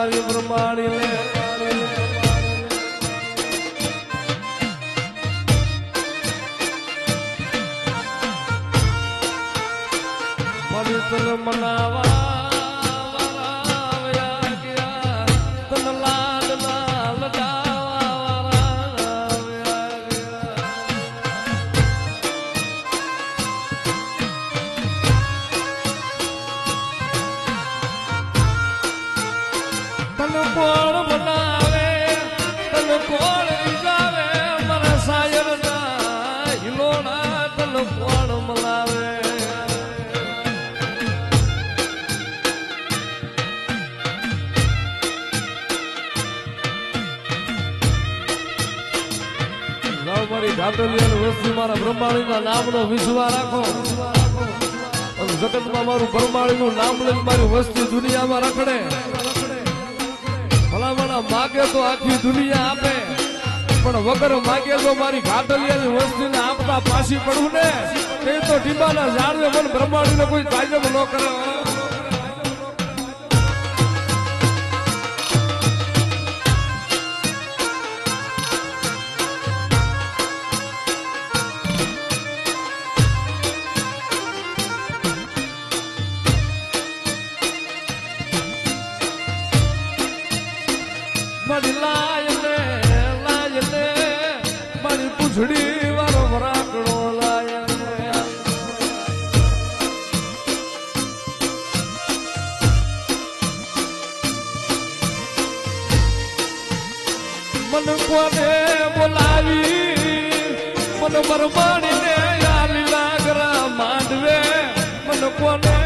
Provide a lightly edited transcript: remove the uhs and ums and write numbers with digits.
મારી બ્રહ્માણી લે મારી તન મનાવા કોણ બનાવે તન કોણ વિજાવે મારા સાયર ના હિલોણા તન કોણ મલાવે મારી ઘાટલિયા વસ્તી મારા બ્રહ્માણી ના નામનો વિશ્વાસ રાખો જગતમાં મારું બ્રહ્માણી નું નામ લઈને મારી વસ્તી દુનિયામાં રખડે ભલામણા માગે તો આખી દુનિયા આપે પણ વગર માગે તો મારી ઘાટલિયાની વસ્તીને આપતા પાછી પડવું ને તે તો ટીબાના ઝાડવે મને બ્રહ્માણીને કોઈ તાજબ ન કરે મારી લાય લે મારી પૂછડી વાળો વરાકડો લાય મન કોને બોલાવી મન બરબાડીને યા લીલા ગરા માંડવે મન કોને